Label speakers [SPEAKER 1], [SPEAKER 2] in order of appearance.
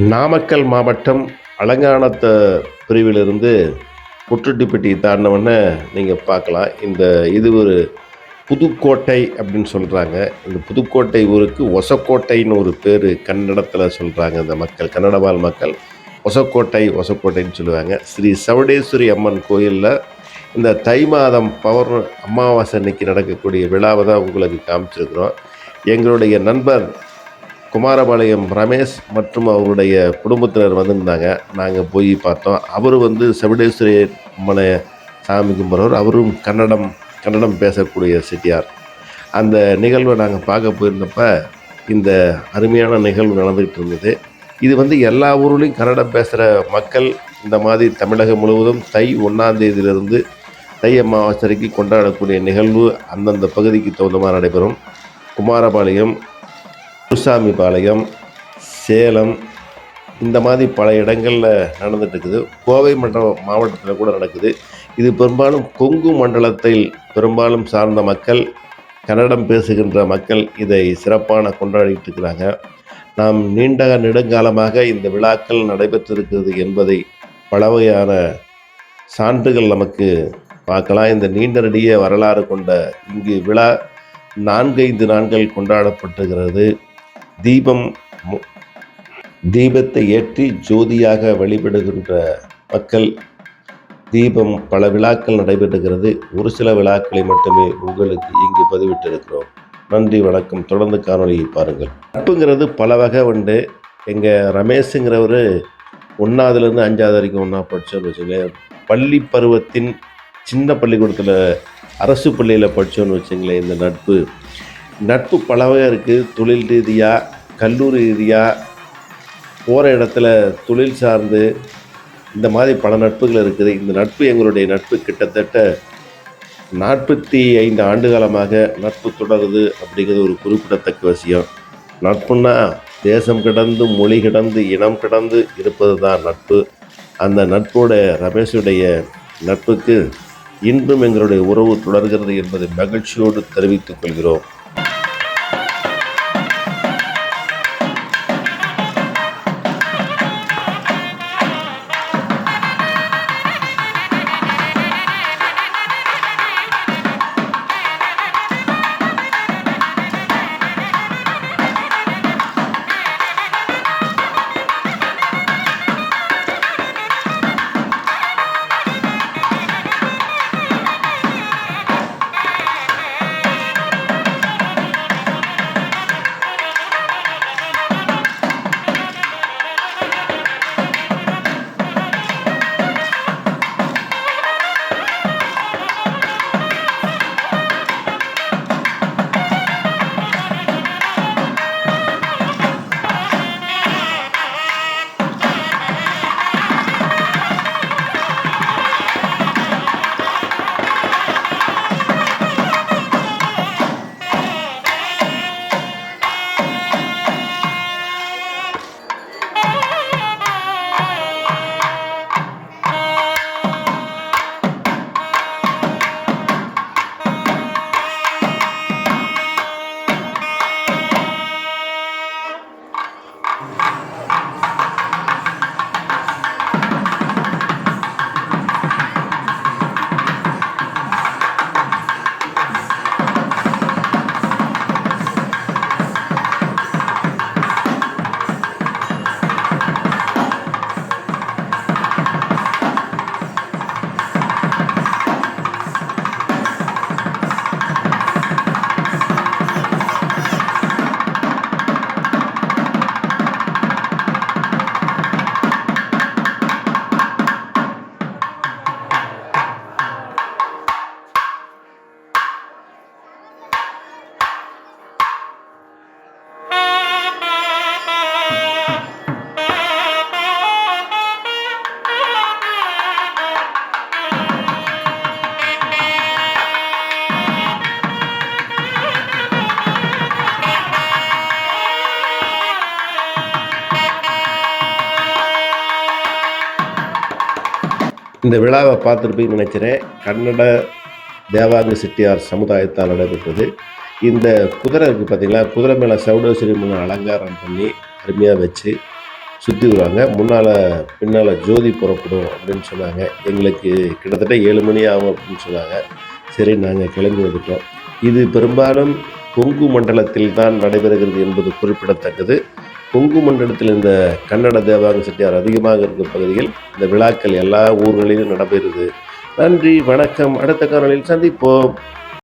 [SPEAKER 1] நாமக்கல் மாவட்டம் அலங்காநத்த பிரிவிலிருந்து குற்றட்டிப்பட்டி தாண்டினவுடனே நீங்கள் பார்க்கலாம். இது ஒரு புதுக்கோட்டை அப்படின்னு சொல்கிறாங்க. இந்த புதுக்கோட்டை ஊருக்கு ஒசக்கோட்டைன்னு ஒரு பேர் கன்னடத்தில் சொல்கிறாங்க. இந்த மக்கள் கன்னடவாழ் மக்கள் ஒசக்கோட்டைன்னு சொல்லுவாங்க. ஸ்ரீ சவுடேஸ்வரி அம்மன் கோயிலில் இந்த தை மாதம் அமாவாசை அன்னைக்கு நடக்கக்கூடிய விழாவை தான் உங்களுக்கு காமிச்சிருக்கிறோம். எங்களுடைய நண்பர் குமாரபாளையம் ரமேஷ் மற்றும் அவருடைய குடும்பத்தினர் வந்திருந்தாங்க. நாங்கள் போய் பார்த்தோம். அவர் சவுடேஸ்வரி அம்மனை சாமி கும்பிட்றவர். அவரும் கன்னடம் பேசக்கூடிய செட்டியார். அந்த நிகழ்வை நாங்கள் பார்க்க போயிருந்தப்ப இந்த அருமையான நிகழ்வு நடந்துகிட்டு இருந்தது. இது எல்லா ஊர்லேயும் கன்னடம் பேசுகிற மக்கள் இந்த மாதிரி தமிழகம் முழுவதும் தை 1ஆம் தேதியிலிருந்து தை அமாவாசைக்கு கொண்டாடக்கூடிய நிகழ்வு அந்தந்த பகுதிக்கு தகுந்த மாதிரி நடைபெறும். குமாரபாளையம், குருசாமிபாளையம், சேலம் இந்த மாதிரி பல இடங்களில் நடந்துட்டு இருக்குது. கோவை மாவட்டத்தில் கூட நடக்குது. இது பெரும்பாலும் கொங்கு மண்டலத்தில் பெரும்பாலும் சார்ந்த மக்கள், கன்னடம் பேசுகின்ற மக்கள் இதை சிறப்பான கொண்டாடிட்டு இருக்கிறாங்க. நாம் நெடுங்காலமாக இந்த விழாக்கள் நடைபெற்றிருக்கிறது என்பதை பல வகையான சான்றுகள் நமக்கு பார்க்கலாம். இந்த நீண்ட நெடிய வரலாறு கொண்ட இங்கு விழா 4-5 நாட்கள் கொண்டாடப்பட்டுகிறது. தீபத்தை ஏற்றி ஜோதியாக வழிபடுகின்ற மக்கள், தீபம் பல விழாக்கள் நடைபெறுகிறது. ஒரு சில விழாக்களை மட்டுமே உங்களுக்கு இங்கு பதிவிட்டிருக்கிறோம். நன்றி, வணக்கம். தொடர்ந்து காணொலியை பாருங்கள். நட்புங்கிறது பல வகை உண்டு. எங்கள் ரமேஷுங்கிறவர் 1ஆவதுலேருந்து 5ஆவது வரைக்கும் ஒன்றா படித்தோன்னு வச்சுங்களேன். பள்ளி பருவத்தின் சின்ன பள்ளிக்கூடத்தில் அரசு பள்ளியில் படித்தோன்னு வச்சுங்களேன். இந்த நட்பு பல வகை இருக்குது. தொழில் ரீதியாக, கல்லூரி ரீதியாக, போகிற இடத்துல தொழில் சார்ந்து இந்த மாதிரி பல நட்புகள் இருக்குது. இந்த எங்களுடைய நட்பு கிட்டத்தட்ட 45 ஆண்டு காலமாக நட்பு தொடருது அப்படிங்கிறது ஒரு குறிப்பிடத்தக்க விஷயம். நட்புன்னா தேசம் கடந்து, மொழி கடந்து, இனம் கடந்து இருப்பது தான் நட்பு. அந்த நட்போட ரமேஷுடைய நட்புக்கு இன்றும் எங்களுடைய உறவு தொடர்கிறது என்பதை மகிழ்ச்சியோடு தெரிவித்துக் கொள்கிறோம். இந்த விழாவை பார்த்துருப்பீங்கன்னு நினைக்கிறேன். கன்னட தேவாங்க செட்டியார் சமுதாயத்தால் நடைபெற்றது. இந்த குதிரை இருக்குது பார்த்தீங்களா, குதிரை மேலே சவுடேஸ்வரி அம்மனை அலங்காரம் பண்ணி அருமையாக வச்சு சுற்றி வருவாங்க. முன்னால் பின்னால் ஜோதி புறப்படும் அப்படின்னு சொன்னாங்க. எங்களுக்கு கிட்டத்தட்ட 7 மணி ஆகும் அப்படின்னு சொன்னாங்க. சரி, நாங்கள் கிளம்பி வந்துட்டோம். இது பெரும்பாலும் கொங்கு மண்டலத்தில் தான் நடைபெறுகிறது என்பது குறிப்பிடத்தக்கது. கொங்கு மண்டலத்தில் இந்த கன்னட தேவாங்க செட்டியார் அதிகமாக இருக்கும் பகுதியில் இந்த விழாக்கள் எல்லா ஊர்களிலும் நடைபெறுது. நன்றி, வணக்கம். அடுத்த காணொளியில் சந்திப்போம்.